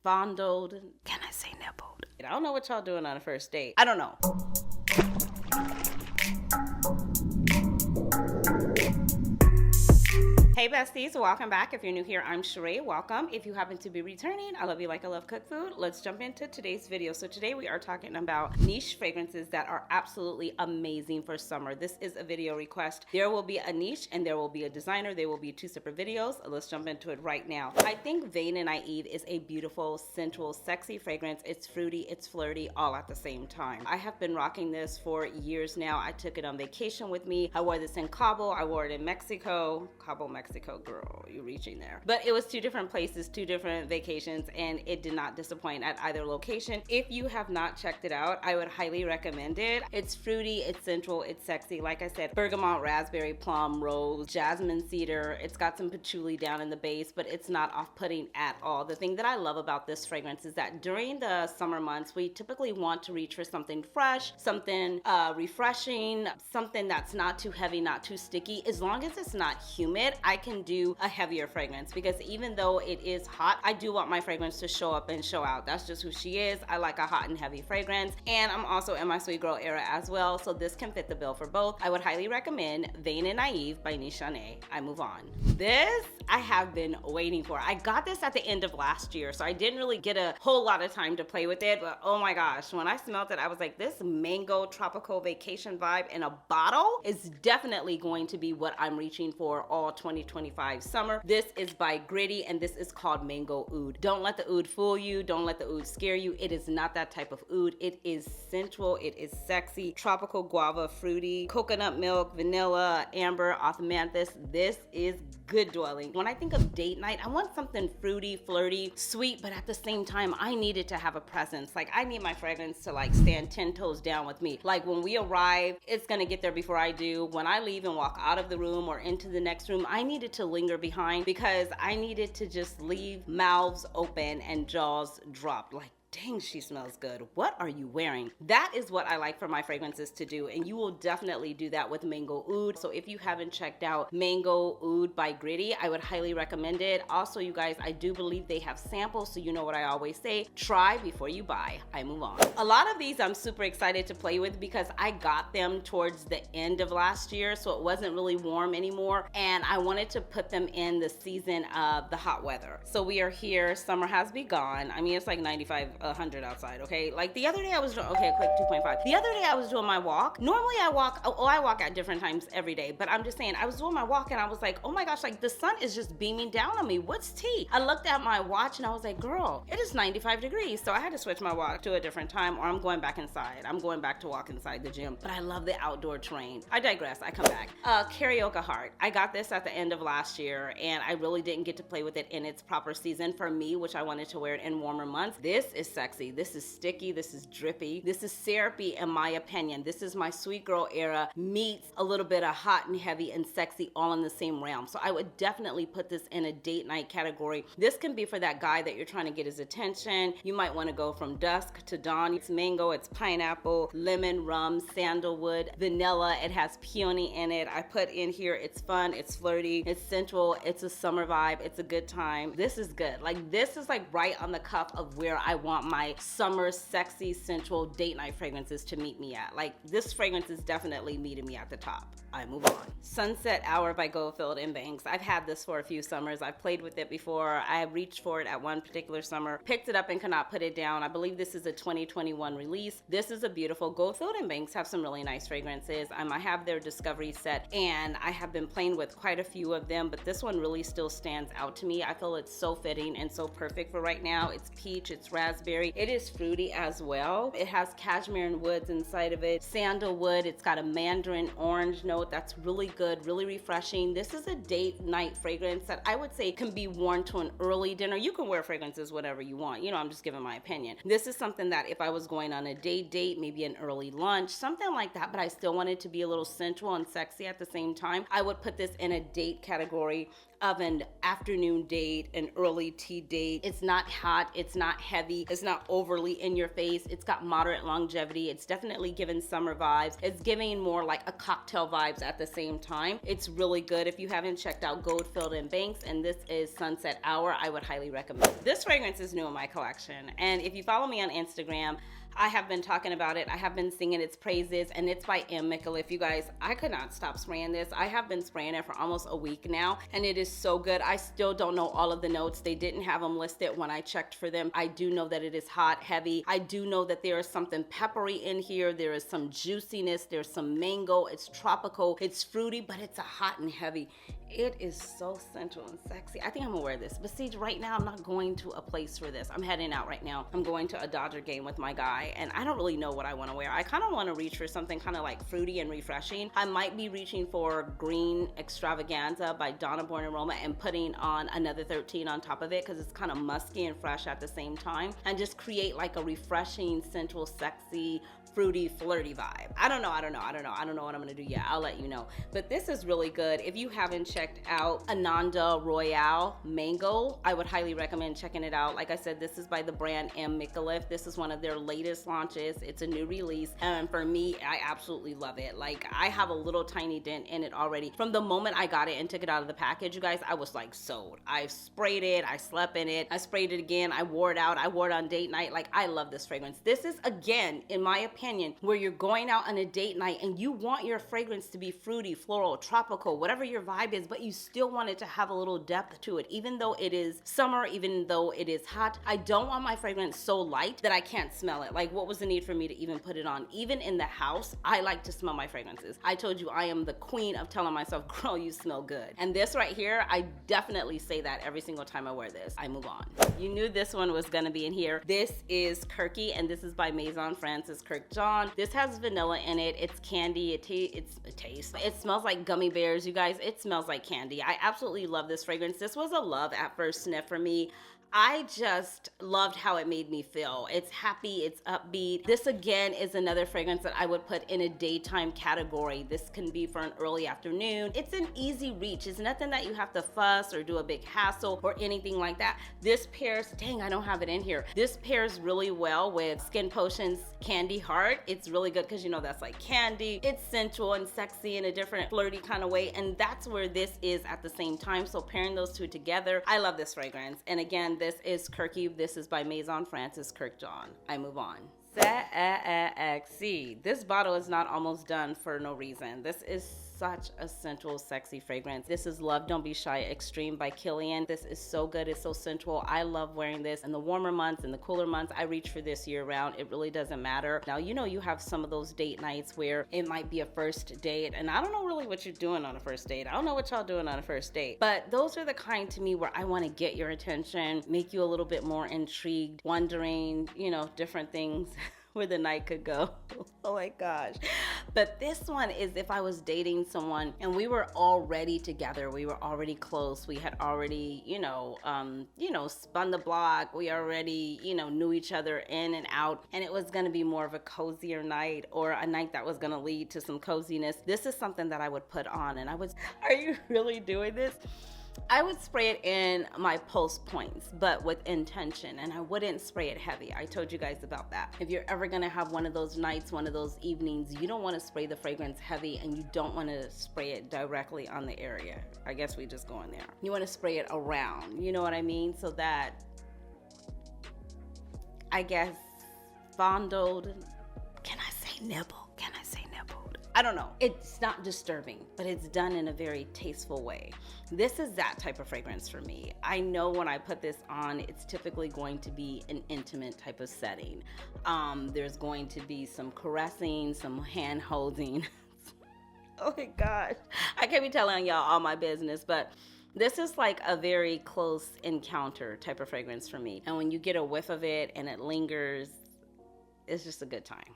fondled. Can I say nippled? I don't know what y'all doing on a first date. I don't know. Hey besties, welcome back. If you're new here, I'm Cheraye. Welcome. If you happen to be returning, I love you like I love cooked food. Let's jump into today's video. So today we are talking about niche fragrances that are absolutely amazing for summer. This is a video request. There will be a niche and there will be a designer. They will be two separate videos. Let's jump into it right now. I think Vain and Naive is a beautiful, sensual, sexy fragrance. It's fruity, it's flirty, all at the same time. I have been rocking this for years now. I took it on vacation with me. I wore this in Cabo. I wore it in Mexico. Cabo, Mexico, girl, you're reaching there. But it was two different places, two different vacations, and it did not disappoint at either location. If you have not checked it out, I would highly recommend it. It's fruity, it's sensual, it's sexy. Like I said, bergamot, raspberry, plum, rose, jasmine, cedar. It's got some patchouli down in the base, but it's not off-putting at all. The thing that I love about this fragrance is that during the summer months, we typically want to reach for something fresh, something refreshing, something that's not too heavy, not too sticky. As long as it's not humid, I can do a heavier fragrance, because even though it is hot, I do want my fragrance to show up and show out. That's just who she is. I like a hot and heavy fragrance, and I'm also in my sweet girl era as well, so this can fit the bill for both. I would highly recommend Vain and Naive by Nishane. I move on. This I have been waiting for. I got this at the end of last year, so I didn't really get a whole lot of time to play with it, but oh my gosh, when I smelled it, I was like, this mango tropical vacation vibe in a bottle is definitely going to be what I'm reaching for all 2025 summer. This is by Gritti, and this is called Mango Oud. Don't let the oud fool you. Don't let the oud scare you. It is not that type of oud. It is sensual. It is sexy. Tropical guava, fruity, coconut milk, vanilla, amber, osmanthus. This is good dwelling. When I think of date night, I want something fruity, flirty, sweet, but at the same time, I need it to have a presence. Like, I need my fragrance to like stand 10 toes down with me. Like, when we arrive, it's gonna get there before I do. When I leave and walk out of the room or into the next room, I need it to linger behind, because I need it to just leave mouths open and jaws dropped. Like, dang, she smells good. What are you wearing? That is what I like for my fragrances to do, and you will definitely do that with Mango Oud. So if you haven't checked out Mango Oud by Gritti, I would highly recommend it. Also, you guys, I do believe they have samples, so you know what I always say, try before you buy. I move on. A lot of these I'm super excited to play with, because I got them towards the end of last year, so it wasn't really warm anymore, and I wanted to put them in the season of the hot weather. So we are here, summer has begun. I mean, it's like 95, 100 outside, okay? Like the other day I was doing, okay, quick 2.5. The other day I was doing my walk. Normally I walk at different times every day, but I'm just saying, I was doing my walk and I was like, oh my gosh, like the sun is just beaming down on me. What's tea? I looked at my watch and I was like, girl, it is 95 degrees. So I had to switch my walk to a different time, or I'm going back inside. I'm going back to walk inside the gym, but I love the outdoor terrain. I digress, I come back. Carioca Heart. I got this at the end of last year, and I really didn't get to play with it in its proper season for me, which I wanted to wear it in warmer months. This is sexy. This is sticky. This is drippy. This is syrupy, in my opinion. This is my sweet girl era meets a little bit of hot and heavy and sexy all in the same realm. So I would definitely put this in a date night category. This can be for that guy that you're trying to get his attention. You might want to go from dusk to dawn. It's mango, it's pineapple, lemon, rum, sandalwood, vanilla. It has peony in it. I put in here, it's fun, it's flirty, it's sensual, it's a summer vibe, it's a good time. This is good. Like, this is like right on the cuff of where I want my summer, sexy, sensual date night fragrances to meet me at. Like, this fragrance is definitely meeting me at the top. I move on. Sunset Hour by Goldfield and Banks. I've had this for a few summers. I've played with it before. I reached for it at one particular summer, picked it up and could not put it down. I believe this is a 2021 release. This is a beautiful Goldfield and Banks have some really nice fragrances. I have their Discovery set, and I have been playing with quite a few of them, but this one really still stands out to me. I feel it's so fitting and so perfect for right now. It's peach, it's raspberry. It is fruity as well. It has cashmere and woods inside of it, sandalwood. It's got a mandarin orange note that's really good, really refreshing. This is a date night fragrance that I would say can be worn to an early dinner. You can wear fragrances whatever you want. You know, I'm just giving my opinion. This is something that if I was going on a date, maybe an early lunch, something like that, but I still wanted to be a little sensual and sexy at the same time, I would put this in a date category. of an afternoon date, an early tea date. It's not hot, it's not heavy, it's not overly in your face. It's got moderate longevity. It's definitely giving summer vibes. It's giving more like a cocktail vibes at the same time. It's really good. If you haven't checked out Goldfield and Banks, and this is Sunset Hour, I would highly recommend. This fragrance is new in my collection, and if you follow me on Instagram, I have been talking about it. I have been singing its praises, and it's by M. Micallef. You guys, I could not stop spraying this. I have been spraying it for almost a week now, and it is so good. I still don't know all of the notes. They didn't have them listed when I checked for them. I do know that it is hot, heavy. I do know that there is something peppery in here. There is some juiciness. There's some mango. It's tropical. It's fruity, but it's a hot and heavy. It is so sensual and sexy. I think I'm gonna wear this. But see, right now, I'm not going to a place for this. I'm heading out right now. I'm going to a Dodger game with my guy, and I don't really know what I wanna wear. I kinda wanna reach for something kinda like fruity and refreshing. I might be reaching for Green Extravaganza by Donna Born and Roma and putting on another 13 on top of it, because it's kind of musky and fresh at the same time, and just create like a refreshing, sensual, sexy, fruity, flirty vibe. I don't know what I'm gonna do yet. I'll let you know. But this is really good. If you haven't checked out Ananda Royale Mango, I would highly recommend checking it out. Like I said, this is by the brand M. Micallef. This is one of their latest launches. It's a new release, and for me, I absolutely love it. Like, I have a little tiny dent in it already. From the moment I got it and took it out of the package, you guys, I was like sold. I sprayed it, I slept in it, I sprayed it again, I wore it out, I wore it on date night. Like, I love this fragrance. This is, again, in my opinion, where you're going out on a date night and you want your fragrance to be fruity, floral, tropical, whatever your vibe is, but you still want it to have a little depth to it. Even though it is summer, even though it is hot, I don't want my fragrance so light that I can't smell it. Like, what was the need for me to even put it on? Even in the house, I like to smell my fragrances. I told you I am the queen of telling myself, girl, you smell good. And this right here, I definitely say that every single time I wear this. I move on. You knew this one was gonna be in here. This is Kirke, and this is by Maison Francis Kirk John. This has vanilla in it. It's candy. It tastes. It smells like gummy bears, you guys. It smells like candy. I absolutely love this fragrance. This was a love at first sniff for me. I just loved how it made me feel. It's happy, it's upbeat. This again is another fragrance that I would put in a daytime category. This can be for an early afternoon. It's an easy reach. It's nothing that you have to fuss or do a big hassle or anything like that. This pairs, dang, I don't have it in here. This pairs really well with Skin Potion's Candy Heart. It's really good because you know that's like candy. It's sensual and sexy in a different flirty kind of way, and that's where this is at the same time. So pairing those two together, I love this fragrance. And again, this is Kirke. This is by Maison Francis Kirk John. I move on. Sexy. This bottle is not almost done for no reason. This is such a sensual, sexy fragrance. This is Love Don't Be Shy Extreme by Kilian. This is so good. It's so sensual. I love wearing this in the warmer months and the cooler months. I reach for this year round. It really doesn't matter. Now, you know, you have some of those date nights where it might be a first date, and I don't know really what you're doing on a first date. I don't know what y'all doing on a first date, but those are the kind to me where I want to get your attention, make you a little bit more intrigued, wondering, you know, different things. Where the night could go. Oh my gosh. But this one is if I was dating someone and we were already together, we were already close, we had already, spun the block, we already, knew each other in and out, and it was gonna be more of a cozier night or a night that was gonna lead to some coziness. This is something that I would put on, and are you really doing this? I would spray it in my pulse points, but with intention, and I wouldn't spray it heavy. I told you guys about that. If you're ever gonna have one of those nights, one of those evenings, you don't wanna spray the fragrance heavy, and you don't wanna spray it directly on the area. I guess we just go in there. You wanna spray it around, you know what I mean? So that, I guess, fondled, can I say nibble? I don't know. It's not disturbing, but it's done in a very tasteful way. This is that type of fragrance for me. I know when I put this on, it's typically going to be an intimate type of setting. There's going to be some caressing, some hand holding. Oh my gosh. I can't be telling y'all all my business, but this is like a very close encounter type of fragrance for me. And when you get a whiff of it and it lingers, it's just a good time.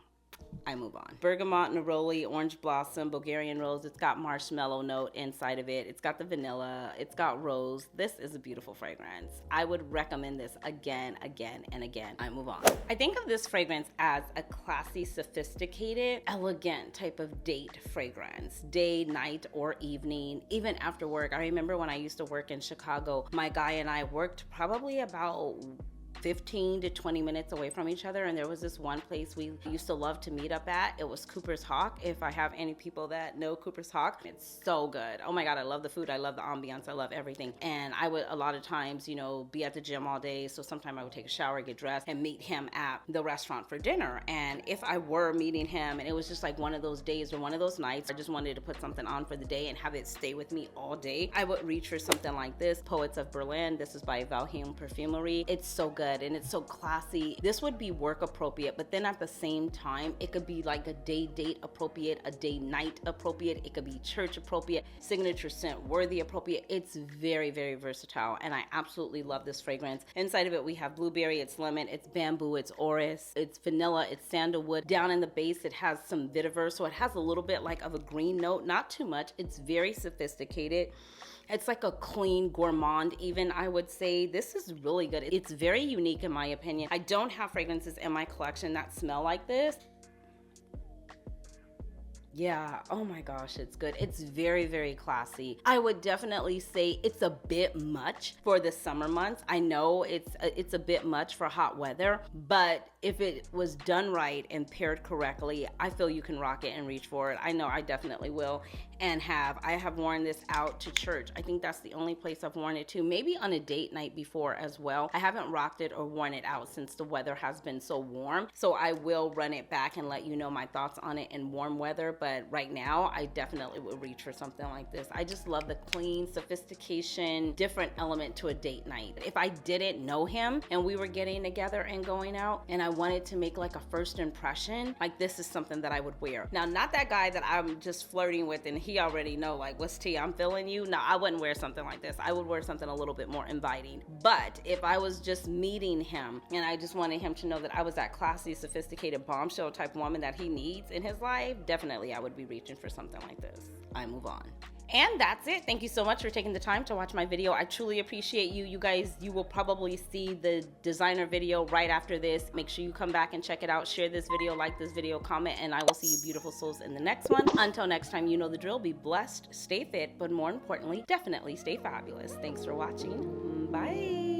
I move on. Bergamot, neroli, orange blossom, Bulgarian rose. It's got marshmallow note inside of it. It's got the vanilla. It's got rose. This is a beautiful fragrance. I would recommend this again, again, and again. I move on. I think of this fragrance as a classy, sophisticated, elegant type of date fragrance. Day, night, or evening, even after work. I remember when I used to work in Chicago, my guy and I worked probably about 15 to 20 minutes away from each other, and there was this one place we used to love to meet up at. It was Cooper's Hawk. If I have any people that know Cooper's Hawk, it's so good. Oh my God, I love the food, I love the ambiance, I love everything. And I would a lot of times, you know, be at the gym all day, so sometime I would take a shower, get dressed, and meet him at the restaurant for dinner. And if I were meeting him and it was just like one of those days or one of those nights, I just wanted to put something on for the day and have it stay with me all day, I would reach for something like this. Poets of Berlin. This is by Valheim Perfumery. It's so good and it's so classy. This would be work appropriate, but then at the same time, it could be like a day date appropriate, a day night appropriate. It could be church appropriate, signature scent worthy appropriate. It's very, very versatile, and I absolutely love this fragrance. Inside of it, we have blueberry, it's lemon, it's bamboo, it's orris, it's vanilla, it's sandalwood. Down in the base, it has some vetiver, so it has a little bit like of a green note, not too much. It's very sophisticated. It's like a clean gourmand even, I would say. This is really good. It's very unique in my opinion. I don't have fragrances in my collection that smell like this. Yeah, oh my gosh, it's good. It's very, very classy. I would definitely say it's a bit much for the summer months. I know it's a bit much for hot weather, but if it was done right and paired correctly, I feel you can rock it and reach for it. I know I definitely will and have. I have worn this out to church. I think that's the only place I've worn it to, maybe on a date night before as well. I haven't rocked it or worn it out since the weather has been so warm, so I will run it back and let you know my thoughts on it in warm weather. But right now, I definitely would reach for something like this. I just love the clean, sophistication, different element to a date night. If I didn't know him and we were getting together and going out and I wanted to make like a first impression, like this is something that I would wear. Now, not that guy that I'm just flirting with and he already know like, what's tea, I'm feeling you. No, I wouldn't wear something like this. I would wear something a little bit more inviting. But if I was just meeting him and I just wanted him to know that I was that classy, sophisticated bombshell type woman that he needs in his life, definitely I would be reaching for something like this. I move on. And that's it. Thank you so much for taking the time to watch my video. I truly appreciate you. You guys, you will probably see the designer video right after this. Make sure you come back and check it out. Share this video, like this video, comment, and I will see you beautiful souls in the next one. Until next time, you know the drill. Be blessed, stay fit, but more importantly, definitely stay fabulous. Thanks for watching. Bye.